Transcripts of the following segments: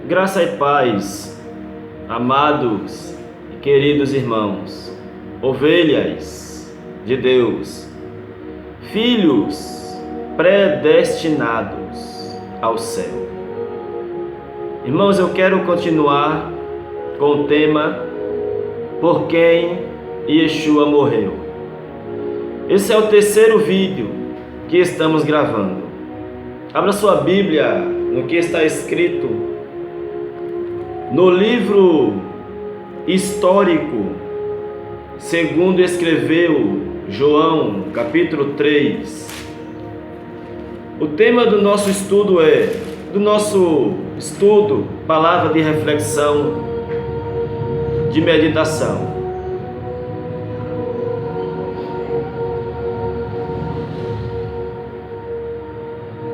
Graça e paz, amados e queridos irmãos, ovelhas de Deus, filhos predestinados ao céu. Irmãos, eu quero continuar com o tema Por quem Yeshua morreu. Esse é o terceiro vídeo que estamos gravando. Abra sua Bíblia no que está escrito no livro histórico, segundo escreveu João, capítulo 3. O tema do nosso estudo palavra de reflexão, de meditação.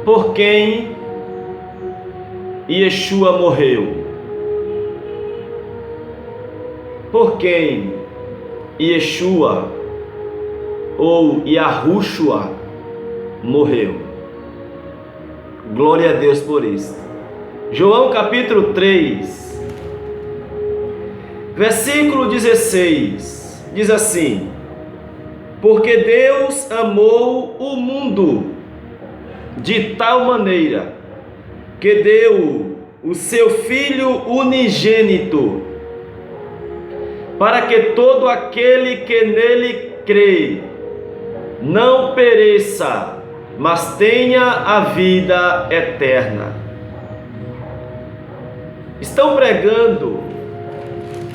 Por quem Yeshua morreu? Por quem Yeshua ou Yahushua morreu? Glória a Deus por isso. João capítulo 3, versículo 16, diz assim: Porque Deus amou o mundo de tal maneira que deu o seu Filho unigênito, para que todo aquele que nele crê não pereça, mas tenha a vida eterna. Estão pregando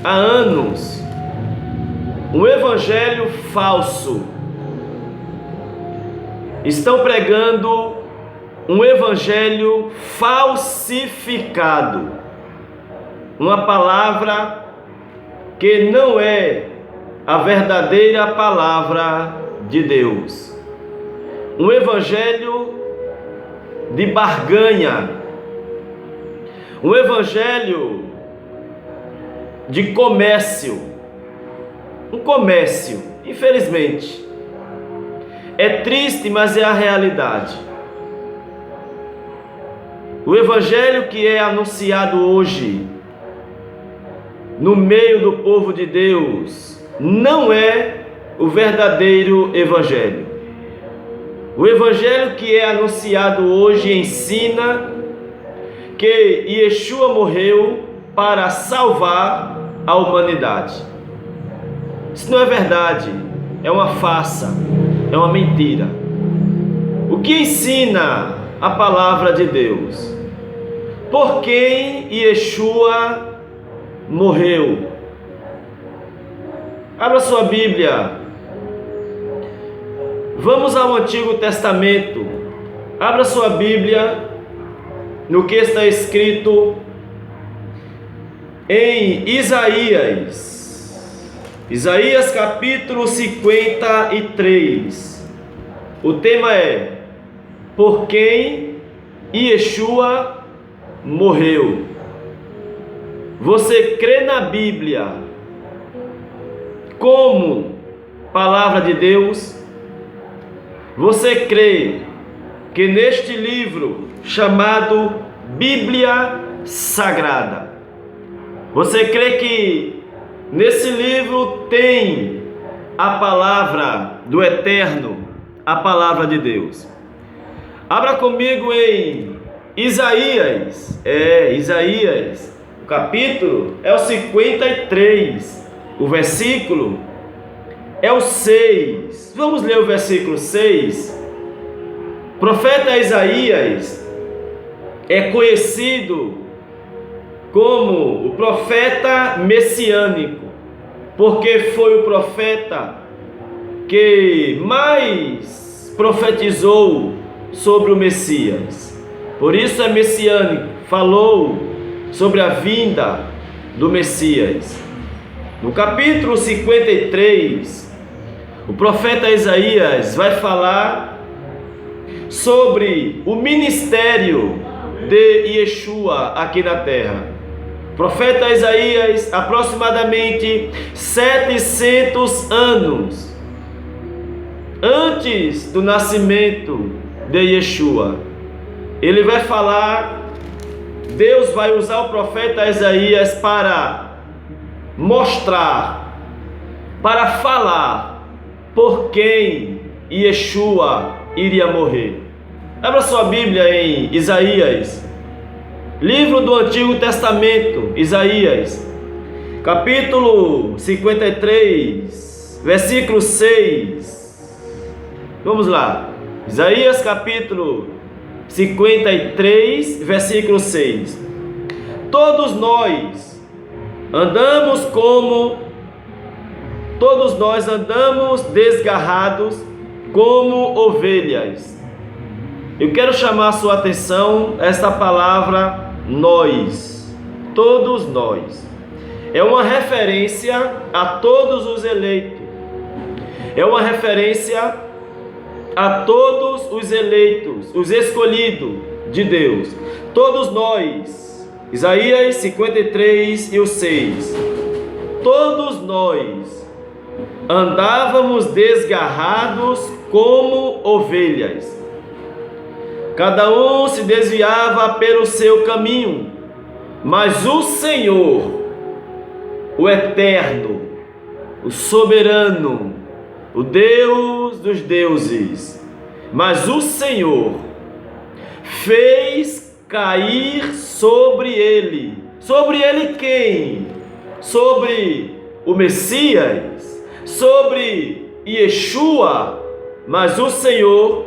há anos um evangelho falso. Estão pregando um evangelho falsificado, uma palavra que não é a verdadeira palavra de Deus, um evangelho de barganha, um evangelho de comércio, infelizmente. É triste, mas é a realidade. O evangelho que é anunciado hoje no meio do povo de Deus não é o verdadeiro evangelho. O evangelho que é anunciado hoje ensina que Yeshua morreu para salvar a humanidade. Isso não é verdade, é uma farsa, é uma mentira. O que ensina a palavra de Deus? Por quem Yeshua morreu? Abra sua Bíblia. Vamos ao Antigo Testamento. Abra sua Bíblia no que está escrito em Isaías capítulo 53. O tema é Por quem Yeshua morreu. Você crê na Bíblia como palavra de Deus? Você crê que neste livro chamado Bíblia Sagrada, você crê que nesse livro tem a palavra do Eterno, a palavra de Deus? Abra comigo em Isaías, o capítulo é o 53, o versículo é o 6. Vamos ler o versículo 6. O profeta Isaías é conhecido como o profeta messiânico, porque foi o profeta que mais profetizou sobre o Messias. Por isso é messiânico, falou sobre a vinda do Messias. No capítulo 53, o profeta Isaías vai falar sobre o ministério de Yeshua aqui na terra. O profeta Isaías, aproximadamente 700 anos antes do nascimento de Yeshua, ele vai falar Deus vai usar o profeta Isaías para mostrar, para falar por quem Yeshua iria morrer. Abra sua Bíblia em Isaías, livro do Antigo Testamento, Isaías, capítulo 53, versículo 6. Vamos lá. Isaías capítulo 53, versículo 6. Todos nós andamos desgarrados como ovelhas. Eu quero chamar a sua atenção a esta palavra nós. Todos nós. É uma referência a todos os eleitos. É uma referência a todos os eleitos, os escolhidos de Deus. Todos nós. Isaías 53 e o 6. Todos nós andávamos desgarrados como ovelhas. Cada um se desviava pelo seu caminho, mas o Senhor, o Eterno, o Soberano, o Deus dos deuses, mas o Senhor fez cair sobre ele quem? Sobre o Messias, sobre Yeshua, mas o Senhor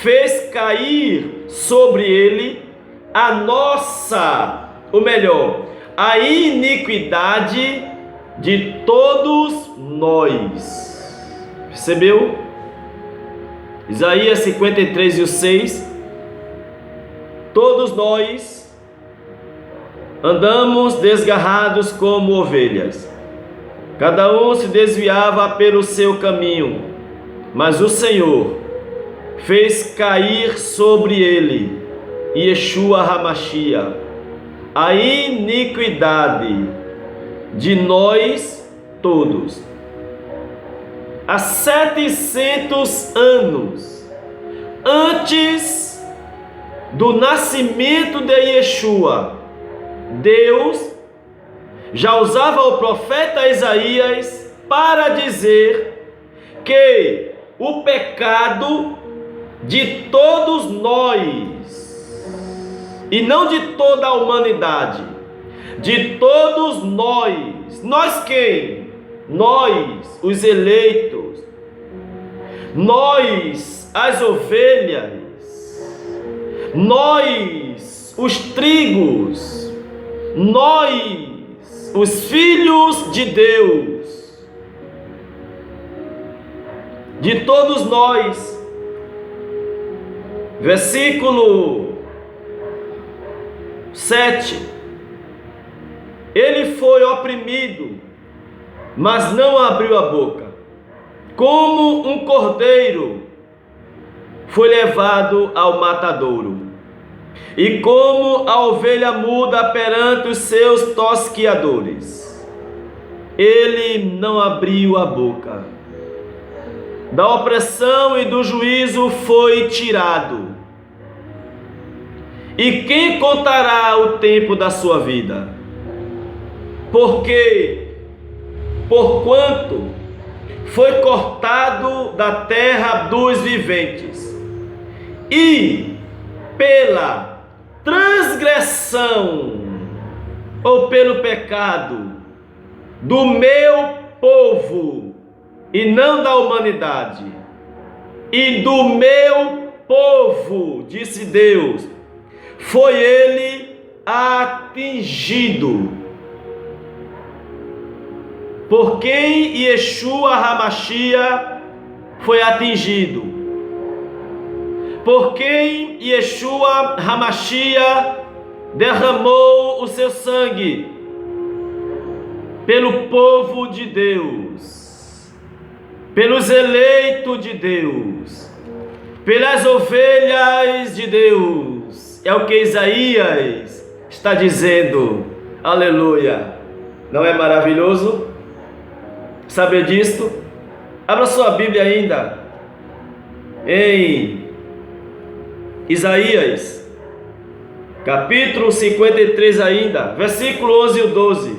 fez cair sobre ele a iniquidade de todos nós. Percebeu? Isaías 53 e o 6. Todos nós andamos desgarrados como ovelhas. Cada um se desviava pelo seu caminho, mas o Senhor fez cair sobre ele, Yeshua HaMashiach, a iniquidade de nós todos. Há 700 anos antes do nascimento de Yeshua, Deus já usava o profeta Isaías para dizer que o pecado de todos nós, e não de toda a humanidade, de todos nós quem? Nós, os eleitos, nós, as ovelhas, nós, os trigos, nós, os filhos de Deus, de todos nós. Versículo 7. Ele foi oprimido, mas não abriu a boca. Como um cordeiro foi levado ao matadouro, e como a ovelha muda perante os seus tosquiadores, ele não abriu a boca. Da opressão e do juízo foi tirado. E quem contará o tempo da sua vida? Porquanto foi cortado da terra dos viventes, e pela transgressão ou pelo pecado do meu povo, e não da humanidade, e do meu povo, disse Deus, foi ele atingido. Por quem Yeshua HaMashiach foi atingido? Por quem Yeshua HaMashiach derramou o seu sangue? Pelo povo de Deus, pelos eleitos de Deus, pelas ovelhas de Deus. É o que Isaías está dizendo. Aleluia! Não é maravilhoso saber disto? Abra sua Bíblia ainda em Isaías, capítulo 53 ainda, versículo 11 e 12.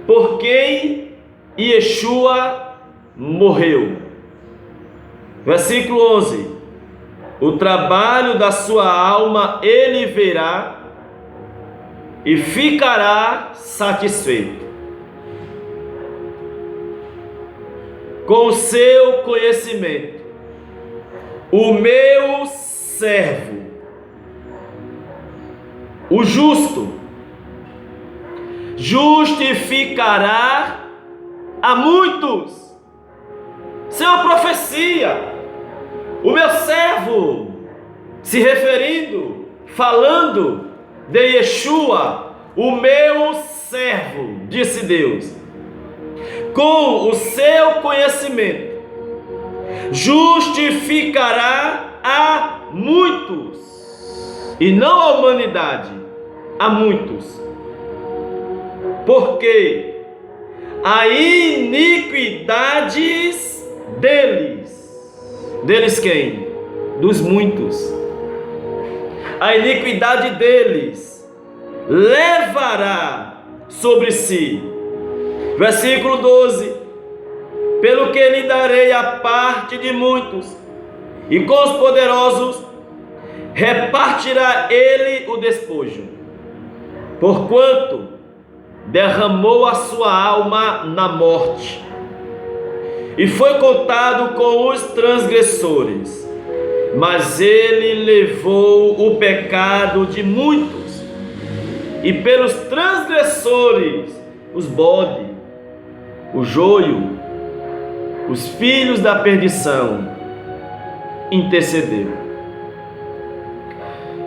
Por quem Yeshua morreu. Versículo 11. O trabalho da sua alma ele verá e ficará satisfeito. Com o seu conhecimento, o meu servo, o justo, justificará a muitos. Isso é uma profecia. O meu servo, se referindo, falando de Yeshua, o meu servo, disse Deus, com o seu conhecimento, justificará a muitos, e não a humanidade, a muitos, porque a iniquidades deles quem? Dos muitos. A iniquidade deles levará sobre si. Versículo 12. Pelo que lhe darei a parte de muitos, e com os poderosos repartirá ele o despojo, porquanto derramou a sua alma na morte, e foi contado com os transgressores, mas ele levou o pecado de muitos, e pelos transgressores, os bode, o joio, os filhos da perdição, intercedeu.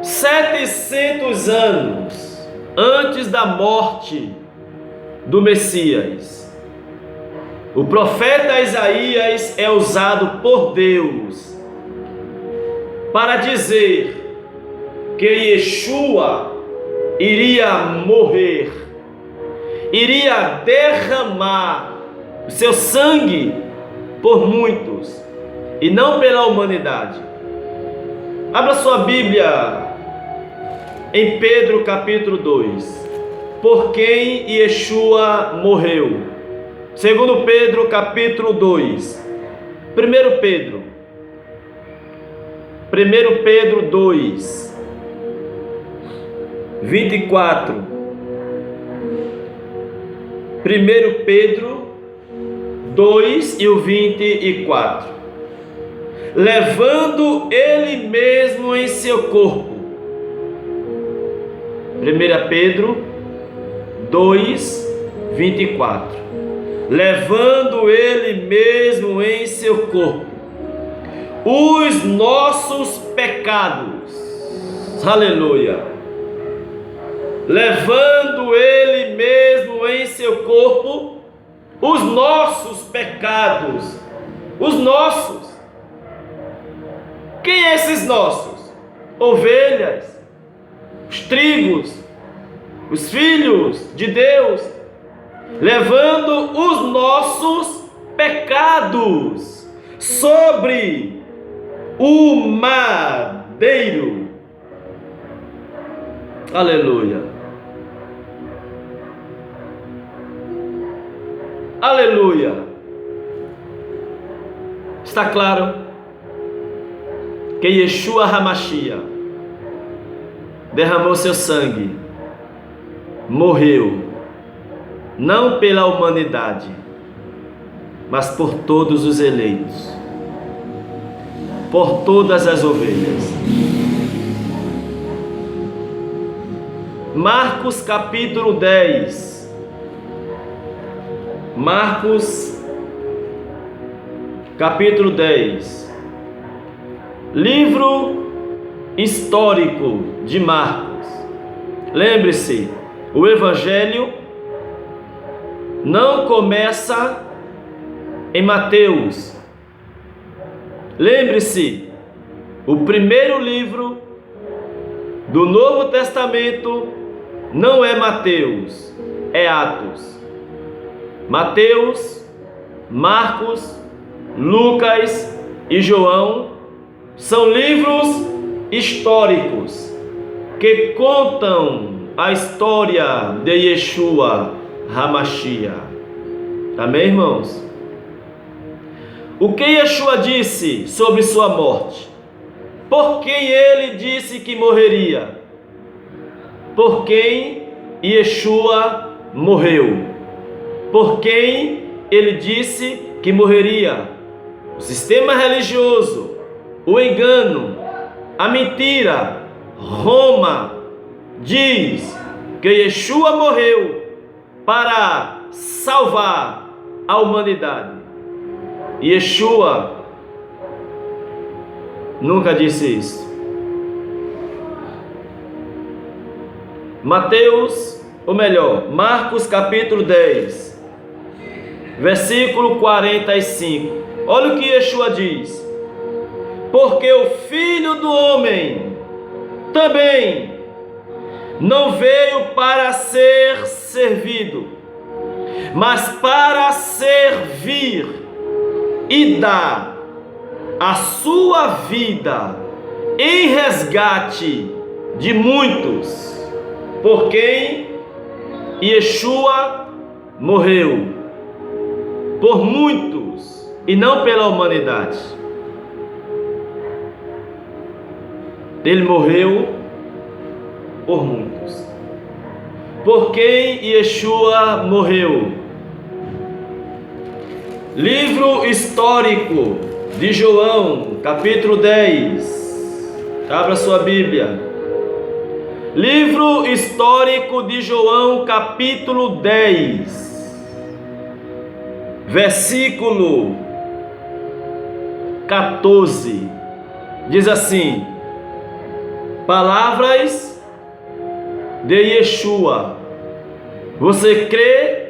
700 anos antes da morte do Messias, o profeta Isaías é usado por Deus para dizer que Yeshua iria morrer, iria derramar o seu sangue por muitos e não pela humanidade. Abra sua Bíblia em Pedro capítulo 2. Por quem Yeshua morreu. Segundo Pedro capítulo 2. 1 Pedro 2, 24. 1 Pedro 2 e o 24. Levando ele mesmo em seu corpo. 1 Pedro 2, 24. Levando ele mesmo em seu corpo os nossos pecados. Aleluia. Levando ele mesmo em seu corpo os nossos pecados. Os nossos. Quem é esses nossos? Ovelhas, os trigos, os filhos de Deus, levando os nossos pecados sobre o madeiro. Aleluia. Aleluia. Está claro que Yeshua HaMashiach derramou seu sangue, morreu, não pela humanidade, mas por todos os eleitos, por todas as ovelhas. Marcos capítulo 10. Marcos capítulo 10. Livro histórico de Marcos. Lembre-se, o Evangelho não começa em Mateus. Lembre-se, o primeiro livro do Novo Testamento não é Mateus, é Atos. Mateus, Marcos, Lucas e João são livros históricos. que contam a história de Yeshua HaMashiach. Amém, irmãos? O que Yeshua disse sobre sua morte? Por quem ele disse que morreria? Por quem Yeshua morreu? Por quem ele disse que morreria? O sistema religioso, o engano, a mentira, Roma diz que Yeshua morreu para salvar a humanidade. Yeshua nunca disse isso. Marcos capítulo 10, versículo 45. Olha o que Yeshua diz: porque o Filho do Homem também não veio para ser servido, mas para servir e dar a sua vida em resgate de muitos, por quem Yeshua morreu, por muitos e não pela humanidade. Ele morreu por muitos. Por quem Yeshua morreu? Livro histórico de João, capítulo 10. Abra sua Bíblia. Livro histórico de João, capítulo 10, versículo 14. Diz assim: palavras de Yeshua. Você crê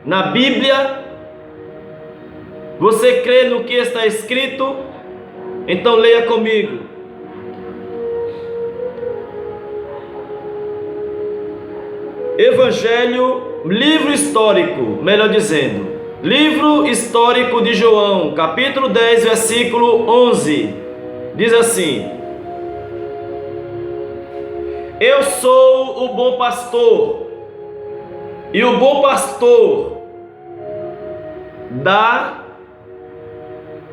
na Bíblia? Você crê no que está escrito? Então leia comigo. Livro histórico, melhor dizendo, livro histórico de João, capítulo 10, versículo 11. Diz assim: eu sou o bom pastor, e o bom pastor dá